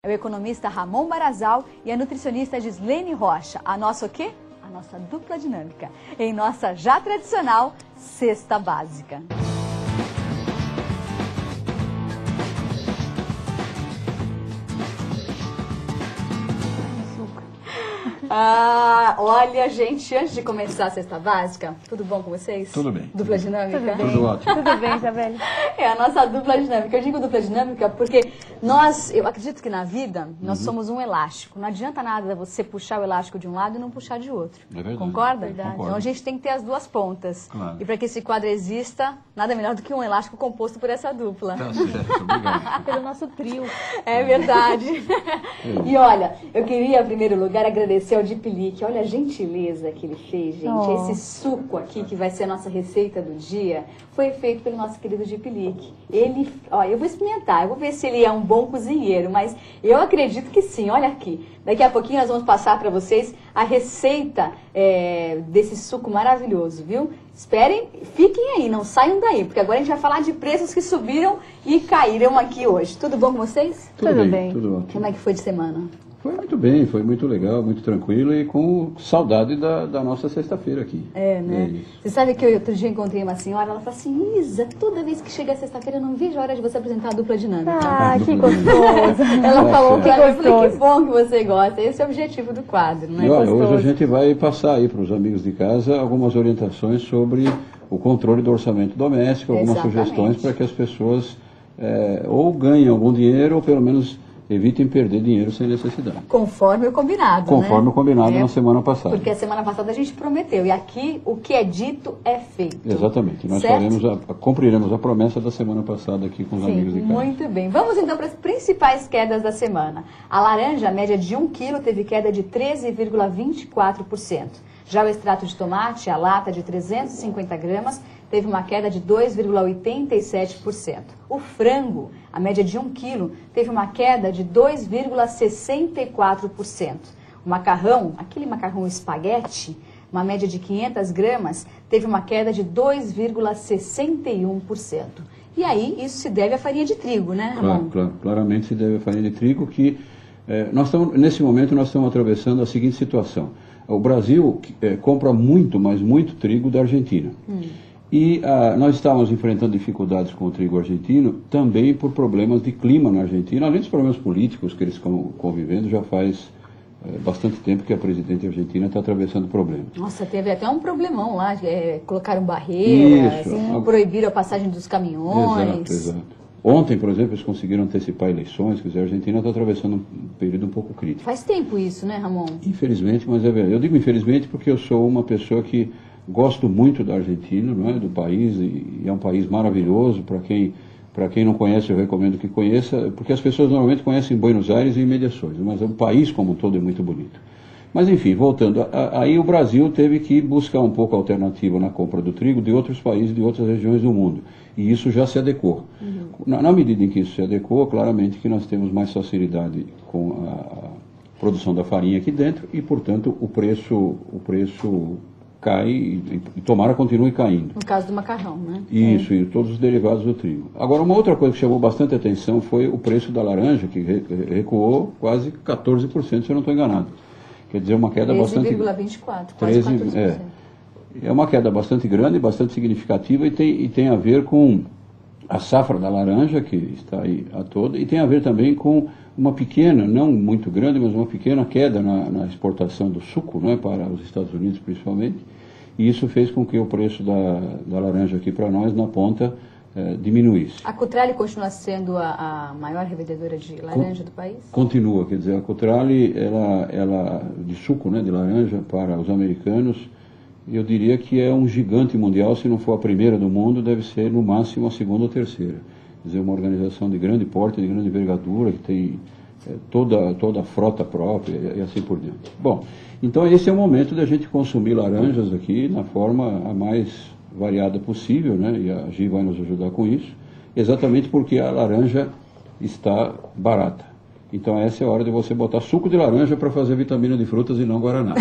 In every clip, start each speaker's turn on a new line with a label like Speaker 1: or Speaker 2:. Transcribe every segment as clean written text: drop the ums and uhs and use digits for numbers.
Speaker 1: é o economista Ramon Barazal e a nutricionista Gislene Rocha. A nossa o quê? A nossa dupla dinâmica, em nossa já tradicional Cesta Básica. Olha, gente, antes de começar a Cesta Básica, tudo bom com vocês?
Speaker 2: Tudo bem.
Speaker 1: Dupla dinâmica?
Speaker 3: Tudo bem.
Speaker 2: Tudo ótimo.
Speaker 3: Tudo bem, Isabelle?
Speaker 1: É a nossa dupla dinâmica. Eu digo dupla dinâmica porque eu acredito que na vida nós somos um elástico. Não adianta nada você puxar o elástico de um lado e não puxar de outro.
Speaker 2: É verdade.
Speaker 1: Concorda?
Speaker 3: Verdade.
Speaker 1: Então a gente tem que ter as duas pontas.
Speaker 2: Claro.
Speaker 1: E para que esse quadro exista, nada melhor do que um elástico composto por essa dupla.
Speaker 2: Tá certo, obrigado.
Speaker 3: Pelo nosso trio.
Speaker 1: É verdade. E olha, eu queria, em primeiro lugar, agradecer ao Dipilique. Olha a gentileza que ele fez, gente.
Speaker 3: Oh.
Speaker 1: Esse suco aqui, que vai ser a nossa receita do dia, foi feito pelo nosso querido Dipilique. Ele, eu vou experimentar, eu vou ver se ele é um bom cozinheiro, mas eu acredito que sim. Olha aqui. Daqui a pouquinho nós vamos passar para vocês a receita desse suco maravilhoso, viu? Esperem, fiquem aí, não saiam daí, porque agora a gente vai falar de preços que subiram e caíram aqui hoje. Tudo bom com vocês?
Speaker 3: Tudo bem.
Speaker 2: Tudo ótimo.
Speaker 1: Como é que foi de semana?
Speaker 2: Foi muito bem, foi muito legal, muito tranquilo e com saudade da nossa sexta-feira aqui.
Speaker 1: É, né?
Speaker 2: É isso.
Speaker 1: Você sabe que eu outro dia encontrei uma senhora, ela falou assim, Isa, toda vez que chega sexta-feira eu não vejo a hora de você apresentar a dupla dinâmica.
Speaker 3: Ah, que
Speaker 2: dupla
Speaker 3: gostoso.
Speaker 1: Ela falou que
Speaker 3: Que
Speaker 1: eu falei, que
Speaker 3: gostoso.
Speaker 1: bom que você gosta. Esse é o objetivo do quadro, não é?
Speaker 2: E olha,
Speaker 3: gostoso.
Speaker 2: hoje a gente vai passar aí para os amigos de casa algumas orientações sobre o controle do orçamento doméstico, algumas
Speaker 1: Exatamente.
Speaker 2: sugestões para que as pessoas ou ganhem algum dinheiro ou pelo menos evitem perder dinheiro sem necessidade.
Speaker 1: Conforme o combinado,
Speaker 2: Conforme
Speaker 1: né?
Speaker 2: o combinado na semana passada.
Speaker 1: Porque a semana passada a gente prometeu, e aqui o que é dito é feito.
Speaker 2: Exatamente. Nós
Speaker 1: Certo?
Speaker 2: cumpriremos a promessa da semana passada aqui com os amigos de casa.
Speaker 1: Muito bem. Vamos então para as principais quedas da semana. A laranja, a média de 1 quilo, teve queda de 13,24%. Já o extrato de tomate, a lata de 350 gramas, teve uma queda de 2,87%. O frango, a média de 1 quilo, teve uma queda de 2,64%. O macarrão, aquele macarrão espaguete, uma média de 500 gramas, teve uma queda de 2,61%. E aí, isso se deve à farinha de trigo, né, Ramon?
Speaker 2: Claramente se deve à farinha de trigo, que nesse momento nós estamos atravessando a seguinte situação. O Brasil compra muito, mas muito trigo da Argentina. E nós estávamos enfrentando dificuldades com o trigo argentino também por problemas de clima na Argentina, além dos problemas políticos que eles estão convivendo. Já faz bastante tempo que a presidente argentina está atravessando problemas.
Speaker 1: Nossa, teve até um problemão lá, colocaram barreiras,
Speaker 2: Isso.
Speaker 1: proibiram a passagem dos caminhões.
Speaker 2: Exato. Ontem, por exemplo, eles conseguiram antecipar eleições, quer dizer, a Argentina está atravessando um período um pouco crítico.
Speaker 1: Faz tempo isso, né, Ramon?
Speaker 2: Infelizmente, mas é verdade. Eu digo infelizmente porque eu sou uma pessoa que gosto muito da Argentina, não é? Do país, e é um país maravilhoso. Para quem não conhece, eu recomendo que conheça, porque as pessoas normalmente conhecem Buenos Aires e imediações, mas o país como um todo é muito bonito. Mas enfim, voltando, aí o Brasil teve que buscar um pouco a alternativa na compra do trigo de outros países, de outras regiões do mundo. E isso já se adequou. Na medida em que isso se adequou, claramente que nós temos mais facilidade com a produção da farinha aqui dentro e, portanto, o preço cai e tomara continue caindo.
Speaker 1: No caso do macarrão, né?
Speaker 2: Isso, e todos os derivados do trigo. Agora, uma outra coisa que chamou bastante atenção foi o preço da laranja, que recuou quase 14%, se eu não estou enganado. Quer dizer, uma queda bastante...
Speaker 1: 13,24%, quase 14%.
Speaker 2: É uma queda bastante grande, bastante significativa e tem a ver com a safra da laranja, que está aí a toda, e tem a ver também com uma pequena, não muito grande, mas uma pequena queda na exportação do suco, né, para os Estados Unidos principalmente, e isso fez com que o preço da laranja aqui para nós, na ponta, diminuísse.
Speaker 1: A Cutrale continua sendo a maior revendedora de laranja do país?
Speaker 2: Continua, quer dizer, a Cutrale, ela de suco, né, de laranja para os americanos, eu diria que é um gigante mundial. Se não for a primeira do mundo, deve ser no máximo a segunda ou terceira. Quer dizer, uma organização de grande porte, de grande envergadura, que tem toda a frota própria e assim por diante. Bom, então esse é o momento da gente consumir laranjas aqui na forma a mais variada possível, né? E a Gi vai nos ajudar com isso, exatamente porque a laranja está barata. Então essa é a hora de você botar suco de laranja para fazer vitamina de frutas e não guaraná.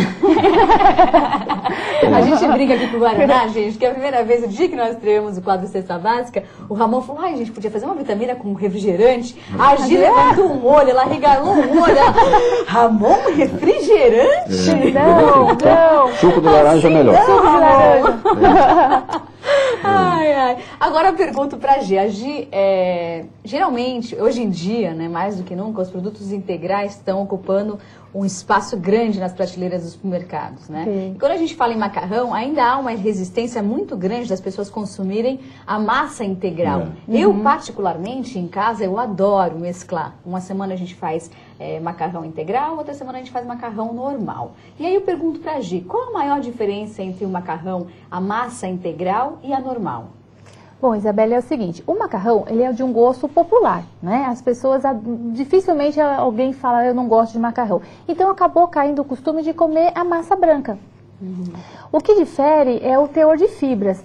Speaker 1: A gente brinca aqui com o Guaraná, gente, que é a primeira vez, o dia que nós estreamos o quadro Cesta Básica, o Ramon falou, ai, gente, podia fazer uma vitamina com refrigerante. A Gi levantou um olho, ela regalou um olho. Ramon, refrigerante?
Speaker 3: Não.
Speaker 2: Suco de laranja é melhor.
Speaker 3: Suco de laranja.
Speaker 1: Ai, ai. Agora eu pergunto pra Gi. A Gi, geralmente, hoje em dia, né, mais do que nunca, os produtos integrais estão ocupando um espaço grande nas prateleiras dos supermercados, né?
Speaker 3: Sim.
Speaker 1: E quando a gente fala em macarrão, ainda há uma resistência muito grande das pessoas consumirem a massa integral. Eu, particularmente, em casa, eu adoro mesclar. Uma semana a gente faz macarrão integral, outra semana a gente faz macarrão normal. E aí eu pergunto pra Gi, qual a maior diferença entre o macarrão, a massa integral e a normal?
Speaker 3: Bom, Isabela, é o seguinte, o macarrão, ele é de um gosto popular, né? As pessoas, dificilmente alguém fala, eu não gosto de macarrão. Então, acabou caindo o costume de comer a massa branca. O que difere é o teor de fibras.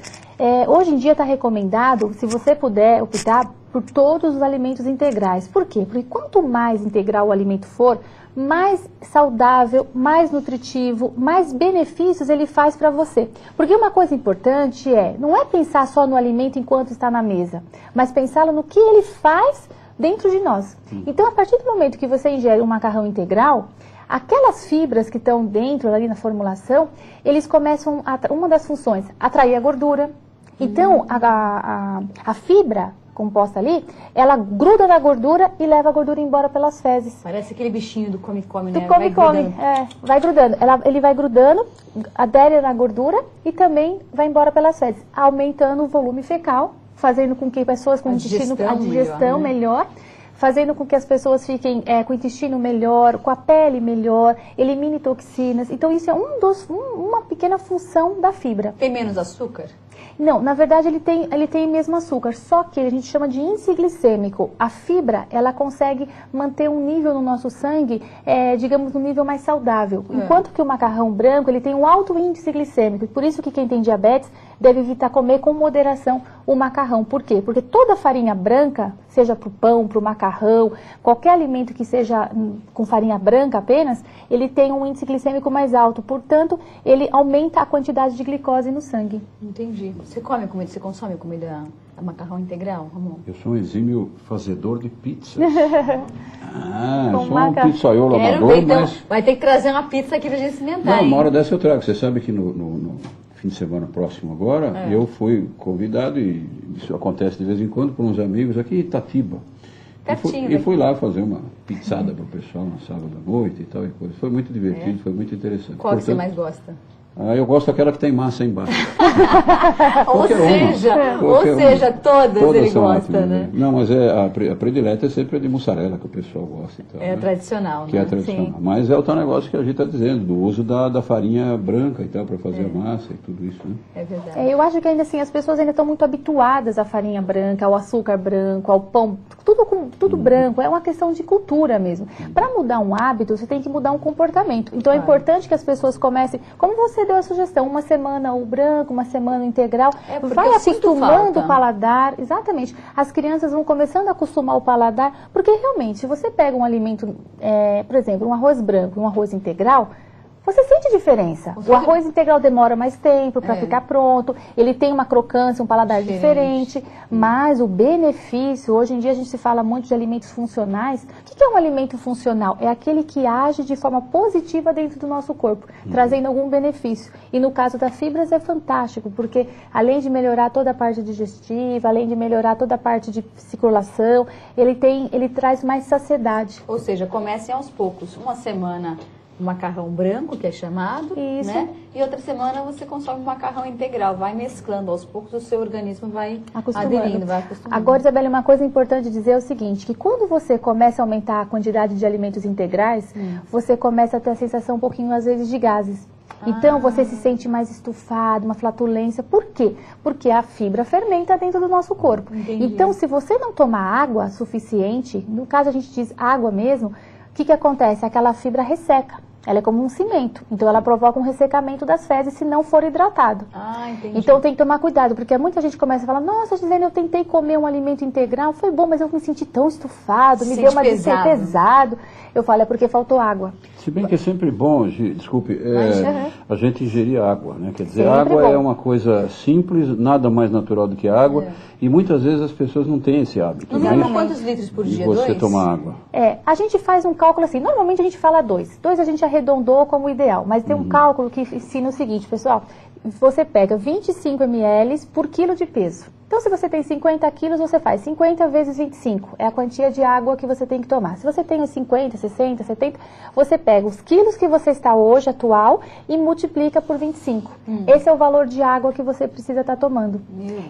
Speaker 3: Hoje em dia está recomendado, se você puder optar por todos os alimentos integrais. Por quê? Porque quanto mais integral o alimento for, mais saudável, mais nutritivo, mais benefícios ele faz para você. Porque uma coisa importante não é pensar só no alimento enquanto está na mesa, mas pensá-lo no que ele faz dentro de nós. Então, a partir do momento que você ingere um macarrão integral, aquelas fibras que estão dentro ali na formulação, eles começam uma das funções, atrair a gordura. Então, a fibra composta ali, ela gruda na gordura e leva a gordura embora pelas fezes.
Speaker 1: Parece aquele bichinho do come-come, né?
Speaker 3: Do come-come, vai grudando. Ele vai grudando, adere na gordura e também vai embora pelas fezes, aumentando o volume fecal, fazendo com que pessoas com a digestão melhor, fazendo com que as pessoas fiquem com o intestino melhor, com a pele melhor, elimine toxinas. Então, isso é uma pequena função da fibra.
Speaker 1: Tem menos açúcar?
Speaker 3: Não, na verdade ele tem mesmo açúcar, só que a gente chama de índice glicêmico. A fibra, ela consegue manter um nível no nosso sangue, digamos, um nível mais saudável. Enquanto que o macarrão branco, ele tem um alto índice glicêmico. Por isso que quem tem diabetes deve evitar comer com moderação o macarrão. Por quê? Porque toda farinha branca, seja para o pão, para o macarrão, qualquer alimento que seja com farinha branca apenas, ele tem um índice glicêmico mais alto. Portanto, ele aumenta a quantidade de glicose no sangue.
Speaker 1: Entendi. Você consome comida macarrão integral, Ramon?
Speaker 2: Eu sou um exímio fazedor de pizzas. Eu sou um pizzaiolo amador,
Speaker 1: então,
Speaker 2: mas...
Speaker 1: vai ter que trazer uma pizza aqui pra gente experimentar.
Speaker 2: Não, uma hora dessa eu trago. Você sabe que no fim de semana próximo agora, eu fui convidado, e isso acontece de vez em quando, por uns amigos aqui em Itatiba.
Speaker 1: Pertinho,
Speaker 2: e fui lá fazer uma pizzada para o pessoal no sábado à noite e tal. Foi muito divertido, foi muito interessante.
Speaker 1: Qual que você mais gosta?
Speaker 2: Eu gosto daquela que tem massa embaixo.
Speaker 1: ou seja, todas ele gosta, ótimas, né?
Speaker 2: Não, mas a predileta é sempre a de mussarela que o pessoal gosta. Então,
Speaker 1: a tradicional,
Speaker 2: que é a tradicional. Sim. Mas é o tal negócio que a gente está dizendo, do uso da farinha branca e tal, para fazer a massa e tudo isso, né?
Speaker 1: É verdade.
Speaker 3: Eu acho que ainda assim, as pessoas ainda estão muito habituadas à farinha branca, ao açúcar branco, ao pão, tudo branco. É uma questão de cultura mesmo. Para mudar um hábito, você tem que mudar um comportamento. Então é importante que as pessoas comecem, como você deu a sugestão, uma semana o branco, uma semana o integral, vai acostumando o paladar, exatamente, as crianças vão começando a acostumar o paladar, porque realmente, se você pega um alimento, por exemplo, um arroz branco e um arroz integral, você sente diferença. O arroz integral demora mais tempo para ficar pronto, ele tem uma crocância, um paladar diferente, mas o benefício, hoje em dia a gente se fala muito de alimentos funcionais. O que é um alimento funcional? É aquele que age de forma positiva dentro do nosso corpo, trazendo algum benefício. E no caso das fibras é fantástico, porque além de melhorar toda a parte digestiva, além de melhorar toda a parte de circulação, ele traz mais saciedade.
Speaker 1: Ou seja, comecem aos poucos, uma semana macarrão branco, que é chamado, né? E outra semana você consome macarrão integral, vai mesclando, aos poucos o seu organismo vai aderindo, vai acostumando.
Speaker 3: Agora, Isabela, uma coisa importante dizer é o seguinte, que quando você começa a aumentar a quantidade de alimentos integrais, você começa a ter a sensação um pouquinho, às vezes, de gases. Então, você se sente mais estufado, uma flatulência. Por quê? Porque a fibra fermenta dentro do nosso corpo.
Speaker 1: Entendi.
Speaker 3: Então, se você não tomar água suficiente, no caso a gente diz água mesmo, o que acontece? Aquela fibra resseca. Ela é como um cimento. Então ela provoca um ressecamento das fezes se não for hidratado.
Speaker 1: Ah, entendi.
Speaker 3: Então tem que tomar cuidado, porque muita gente começa a falar, nossa, Gisele, eu tentei comer um alimento integral, foi bom, mas eu me senti tão estufado, me deu uma pesado. Eu falo, é porque faltou água.
Speaker 2: Se bem que é sempre bom, desculpe, a gente ingerir água, né? Quer dizer,
Speaker 3: Sempre
Speaker 2: água
Speaker 3: bom.
Speaker 2: é uma coisa simples, nada mais natural do que água, e muitas vezes as pessoas não têm esse hábito.
Speaker 1: No mínimo, quantos litros por dia?
Speaker 2: De você
Speaker 1: 2?
Speaker 2: tomar água.
Speaker 3: A gente faz um cálculo assim, normalmente a gente fala 2. 2 a gente arredondou como ideal, mas tem um cálculo que ensina o seguinte, pessoal, você pega 25 ml por quilo de peso. Então, se você tem 50 quilos, você faz 50 vezes 25. É a quantia de água que você tem que tomar. Se você tem os 50, 60, 70, você pega os quilos que você está hoje, atual, e multiplica por 25. Esse é o valor de água que você precisa estar tomando.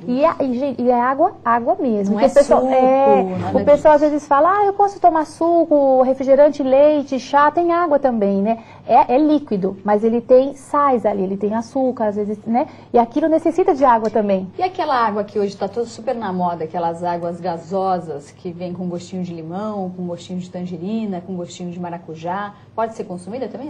Speaker 3: E é água mesmo.
Speaker 1: Não é
Speaker 3: pessoal,
Speaker 1: suco,
Speaker 3: o pessoal às vezes fala, eu posso tomar suco, refrigerante, leite, chá, tem água também, né? É líquido, mas ele tem sais ali, ele tem açúcar, às vezes, né? E aquilo necessita de água também.
Speaker 1: E aquela água que hoje está toda super na moda, aquelas águas gasosas que vem com gostinho de limão, com gostinho de tangerina, com gostinho de maracujá, pode ser consumida também?